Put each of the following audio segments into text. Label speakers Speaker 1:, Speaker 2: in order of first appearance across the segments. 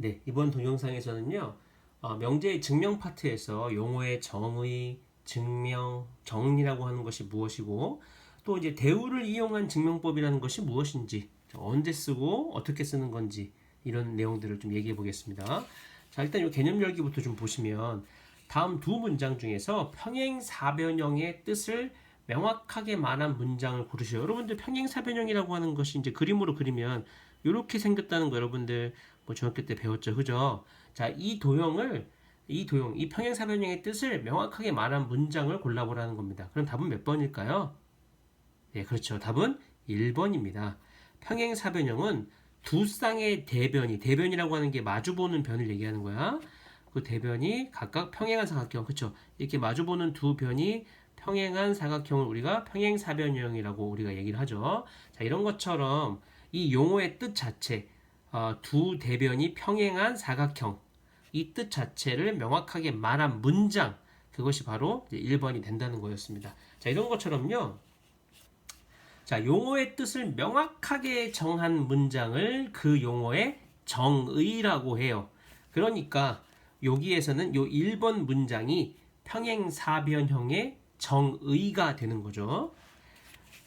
Speaker 1: 네, 이번 동영상에서는요, 명제의 증명 파트에서 용어의 정의, 증명, 정리라고 하는 것이 무엇이고, 또 이제 대우를 이용한 증명법이라는 것이 무엇인지, 언제 쓰고 어떻게 쓰는 건지, 이런 내용들을 좀 얘기해 보겠습니다. 자, 일단 이 개념 열기부터 좀 보시면, 다음 두 문장 중에서 평행사변형의 뜻을 명확하게 말한 문장을 고르세요. 여러분들 평행사변형이라고 하는 것이 이제 그림으로 그리면 이렇게 생겼다는 거 여러분들 뭐 중학교 때 배웠죠, 그죠? 자, 이 평행사변형의 뜻을 명확하게 말한 문장을 골라보라는 겁니다. 그럼 답은 몇 번일까요? 네, 그렇죠. 답은 1번입니다. 평행사변형은 두 쌍의 대변이라고 하는 게 마주보는 변을 얘기하는 거야. 그 대변이 각각 평행한 사각형, 그렇죠? 이렇게 마주보는 두 변이 평행한 사각형을 우리가 평행사변형이라고 우리가 얘기를 하죠. 자, 이런 것처럼 이 용어의 뜻 자체, 두 대변이 평행한 사각형, 이 뜻 자체를 명확하게 말한 문장, 그것이 바로 1번이 된다는 거였습니다. 자, 이런 것처럼요. 자, 용어의 뜻을 명확하게 정한 문장을 그 용어의 정의라고 해요. 그러니까 여기에서는 요 1번 문장이 평행사변형의 정의가 되는 거죠.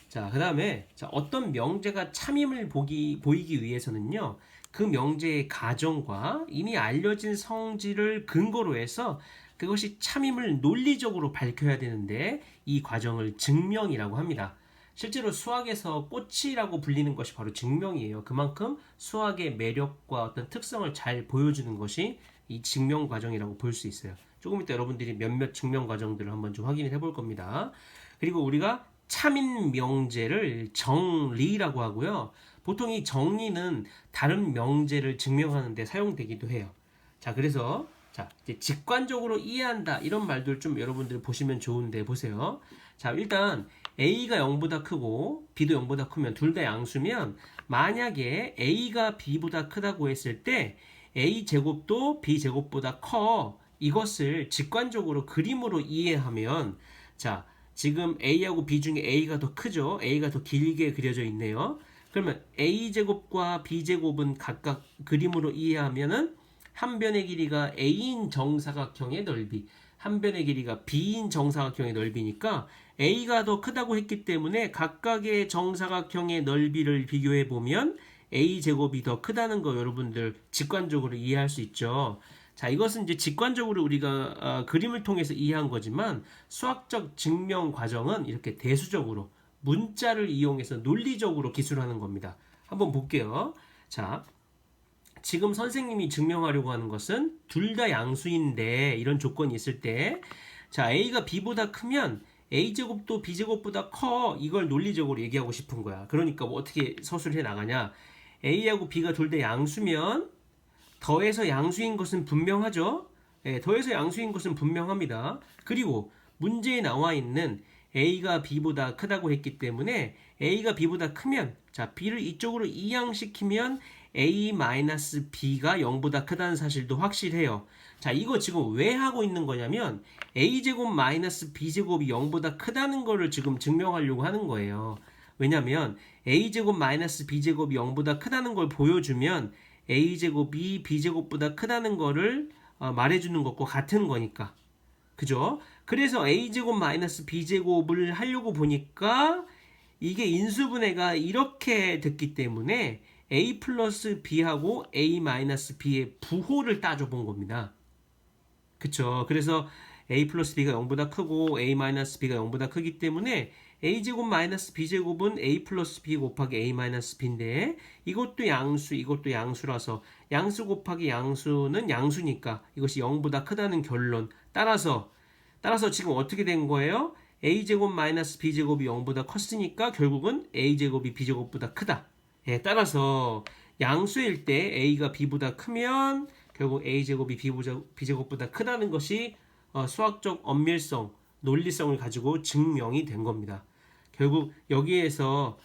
Speaker 1: 자, 그 다음에 어떤 명제가 참임을 보이기 위해서는요, 그 명제의 가정과 이미 알려진 성질을 근거로 해서 그것이 참임을 논리적으로 밝혀야 되는데 이 과정을 증명이라고 합니다. 실제로 수학에서 꽃이라고 불리는 것이 바로 증명이에요. 그만큼 수학의 매력과 어떤 특성을 잘 보여주는 것이 이 증명 과정이라고 볼 수 있어요. 조금 이따 여러분들이 몇몇 증명 과정들을 한번 좀 확인해 볼 겁니다. 그리고 우리가 참인 명제를 정리라고 하고요. 보통 이 정리는 다른 명제를 증명하는 데 사용되기도 해요. 자, 그래서 이제 직관적으로 이해한다 이런 말들 좀 여러분들 보시면 좋은데 보세요. 자, 일단 A가 0보다 크고 B도 0보다 크면 둘 다 양수면 만약에 A가 B보다 크다고 했을 때 A 제곱도 B 제곱보다 커. 이것을 직관적으로 그림으로 이해하면 자, 지금 A하고 B 중에 A가 더 크죠? A가 더 길게 그려져 있네요. 그러면 A제곱과 B제곱은 각각 그림으로 이해하면은 한 변의 길이가 A인 정사각형의 넓이, 한 변의 길이가 B인 정사각형의 넓이니까 A가 더 크다고 했기 때문에 각각의 정사각형의 넓이를 비교해 보면 A제곱이 더 크다는 거 여러분들 직관적으로 이해할 수 있죠. 자, 이것은 이제 직관적으로 우리가 그림을 통해서 이해한 거지만 수학적 증명 과정은 이렇게 대수적으로 문자를 이용해서 논리적으로 기술하는 겁니다. 한번 볼게요. 자, 지금 선생님이 증명하려고 하는 것은 둘 다 양수인데 이런 조건이 있을 때 자, A가 B보다 크면 A제곱도 B제곱보다 커. 이걸 논리적으로 얘기하고 싶은 거야. 그러니까 뭐 어떻게 서술해 나가냐. A하고 B가 둘 다 양수면 더해서 양수인 것은 분명하죠. 예, 더해서 양수인 것은 분명합니다. 그리고 문제에 나와 있는 A가 B보다 크다고 했기 때문에 A가 B보다 크면 자, B를 이쪽으로 이항시키면 A-B가 0보다 크다는 사실도 확실해요. 자, 이거 지금 왜 하고 있는 거냐면 A제곱 마이너스 B제곱이 0보다 크다는 거를 지금 증명하려고 하는 거예요. 왜냐면 A제곱 마이너스 B제곱이 0보다 크다는 걸 보여주면 A제곱이 B제곱보다 크다는 거를 말해주는 것과 같은 거니까. 그죠? 그래서 A제곱 마이너스 B제곱을 하려고 보니까 이게 인수분해가 이렇게 됐기 때문에 A 플러스 B하고 A 마이너스 B의 부호를 따져본 겁니다. 그쵸? 그래서 A 플러스 B가 0보다 크고 A 마이너스 B가 0보다 크기 때문에 A제곱 마이너스 B제곱은 A 플러스 B 곱하기 A 마이너스 B인데 이것도 양수, 이것도 양수라서 양수 곱하기 양수는 양수니까 이것이 0보다 크다는 결론. 따라서 지금 어떻게 된 거예요? A제곱 마이너스 B제곱이 0보다 컸으니까 결국은 A제곱이 B제곱보다 크다. 예, 따라서 양수일 때 A가 B보다 크면 결국 A제곱이 B제곱보다 크다는 것이 수학적 엄밀성, 논리성을 가지고 증명이 된 겁니다. 결국 여기에서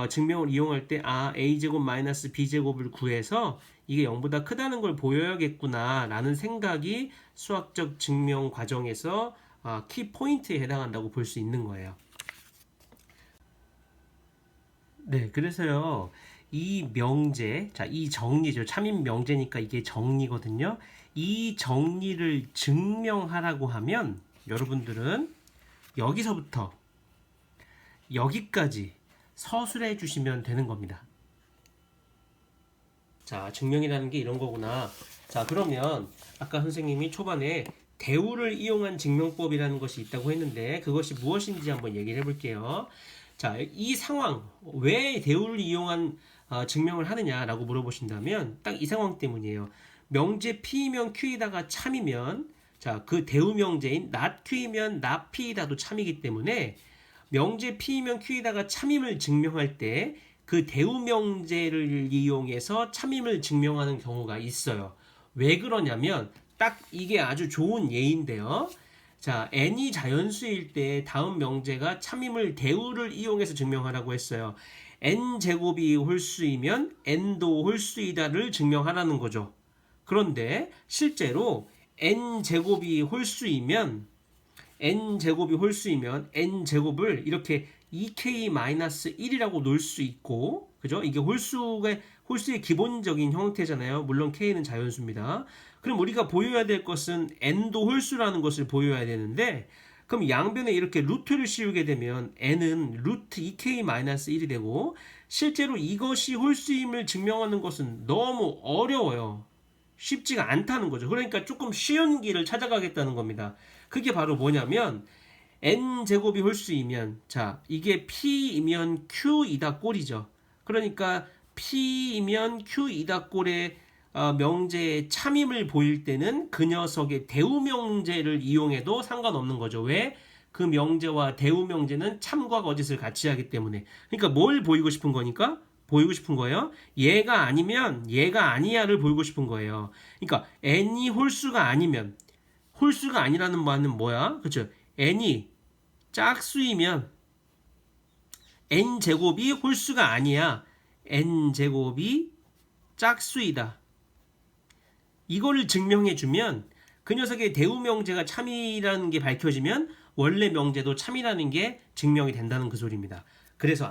Speaker 1: 증명을 이용할 때 a제곱 마이너스 b제곱을 구해서 이게 0보다 크다는 걸 보여야겠구나 라는 생각이 수학적 증명 과정에서 키 포인트에 해당한다고 볼 수 있는 거예요. 네, 그래서요, 이 명제, 자, 이 정리죠. 참인 명제니까 이게 정리거든요. 이 정리를 증명하라고 하면 여러분들은 여기서부터 여기까지 서술해 주시면 되는 겁니다. 자, 증명이라는 게 이런 거구나. 자, 그러면 아까 선생님이 초반에 대우를 이용한 증명법이라는 것이 있다고 했는데 그것이 무엇인지 한번 얘기를 해볼게요. 자, 이 상황, 왜 대우를 이용한 증명을 하느냐라고 물어보신다면 딱 이 상황 때문이에요. 명제 P이면 Q이다가 참이면 자, 그 대우 명제인 not Q이면 not P이다도 참이기 때문에 명제 P이면 Q이다가 참임을 증명할 때 그 대우 명제를 이용해서 참임을 증명하는 경우가 있어요. 왜 그러냐면 딱 이게 아주 좋은 예인데요. 자, n이 자연수일 때 다음 명제가 참임을 대우를 이용해서 증명하라고 했어요. n제곱이 홀수이면 n도 홀수이다를 증명하라는 거죠. 그런데 실제로 n제곱이 홀수이면 n제곱을 이렇게 2k-1이라고 놓을 수 있고, 그죠? 이게 홀수의 기본적인 형태잖아요. 물론 k는 자연수입니다. 그럼 우리가 보여야 될 것은 n도 홀수라는 것을 보여야 되는데, 그럼 양변에 이렇게 루트를 씌우게 되면 n은 루트 2k-1이 되고, 실제로 이것이 홀수임을 증명하는 것은 너무 어려워요. 쉽지가 않다는 거죠. 그러니까 조금 쉬운 길을 찾아가겠다는 겁니다. 그게 바로 뭐냐면 n제곱이 홀수이면 자, 이게 p이면 q이다 꼴이죠. 그러니까 p이면 q이다 꼴의 명제의 참임을 보일 때는 그 녀석의 대우 명제를 이용해도 상관없는 거죠. 왜? 그 명제와 대우 명제는 참과 거짓을 같이 하기 때문에. 그러니까 뭘 보이고 싶은 거니까? 보이고 싶은 거예요. 얘가 아니면 얘가 아니야를 보이고 싶은 거예요. 그러니까 n이 홀수가 아니면 홀수가 아니라는 말은 뭐야? 그렇죠? n이 짝수이면 n제곱이 홀수가 아니야. n제곱이 짝수이다. 이거를 증명해주면 그 녀석의 대우 명제가 참이라는 게 밝혀지면 원래 명제도 참이라는 게 증명이 된다는 그 소리입니다. 그래서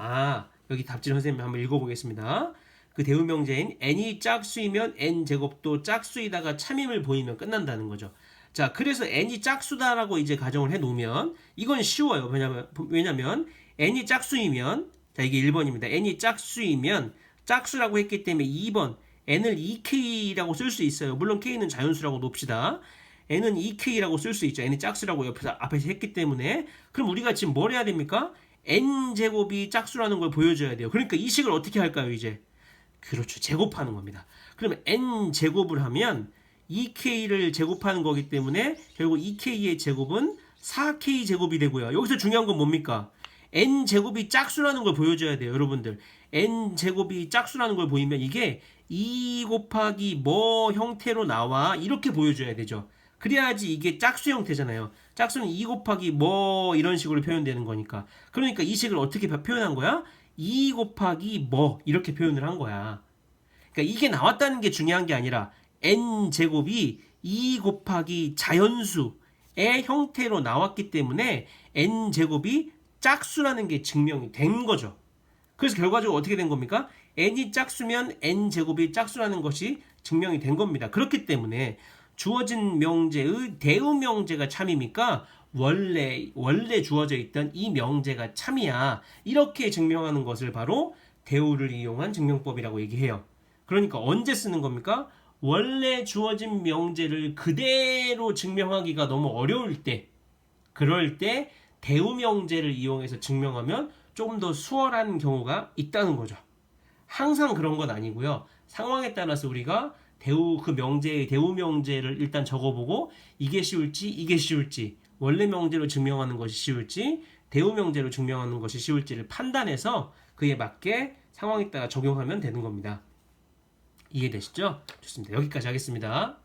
Speaker 1: 여기 답지를 선생님 한번 읽어보겠습니다. 그 대우 명제인 n이 짝수이면 n제곱도 짝수이다가 참임을 보이면 끝난다는 거죠. 자, 그래서 n이 짝수다라고 이제 가정을 해 놓으면 이건 쉬워요. 왜냐면 n이 짝수이면 자, 이게 1번입니다. n이 짝수이면 짝수라고 했기 때문에 2번 n을 2k라고 쓸 수 있어요. 물론 k는 자연수라고 놉시다. n은 2k라고 쓸 수 있죠. n이 짝수라고 앞에서 했기 때문에. 그럼 우리가 지금 뭘 해야 됩니까? n제곱이 짝수라는 걸 보여줘야 돼요. 그러니까 이 식을 어떻게 할까요, 이제? 그렇죠. 제곱하는 겁니다. 그러면 n제곱을 하면 2k를 제곱하는 거기 때문에 결국 2k의 제곱은 4k 제곱이 되고요. 여기서 중요한 건 뭡니까? n제곱이 짝수라는 걸 보여줘야 돼요. 여러분들. n제곱이 짝수라는 걸 보이면 이게 2 곱하기 뭐 형태로 나와 이렇게 보여줘야 되죠. 그래야지 이게 짝수 형태잖아요. 짝수는 2 곱하기 뭐 이런 식으로 표현되는 거니까. 그러니까 이 식을 어떻게 표현한 거야? 2 곱하기 뭐 이렇게 표현을 한 거야. 그러니까 이게 나왔다는 게 중요한 게 아니라 n제곱이 2 곱하기 자연수의 형태로 나왔기 때문에 n제곱이 짝수라는 게 증명이 된 거죠. 그래서 결과적으로 어떻게 된 겁니까? n이 짝수면 n제곱이 짝수라는 것이 증명이 된 겁니다. 그렇기 때문에 주어진 명제의 대우 명제가 참이니까 원래 주어져 있던 이 명제가 참이야. 이렇게 증명하는 것을 바로 대우를 이용한 증명법이라고 얘기해요. 그러니까 언제 쓰는 겁니까? 원래 주어진 명제를 그대로 증명하기가 너무 어려울 때, 그럴 때 대우 명제를 이용해서 증명하면 조금 더 수월한 경우가 있다는 거죠. 항상 그런 건 아니고요. 상황에 따라서 우리가 그 명제의 대우 명제를 일단 적어보고 이게 쉬울지 원래 명제로 증명하는 것이 쉬울지 대우 명제로 증명하는 것이 쉬울지를 판단해서 그에 맞게 상황에 따라 적용하면 되는 겁니다. 이해되시죠? 좋습니다. 여기까지 하겠습니다.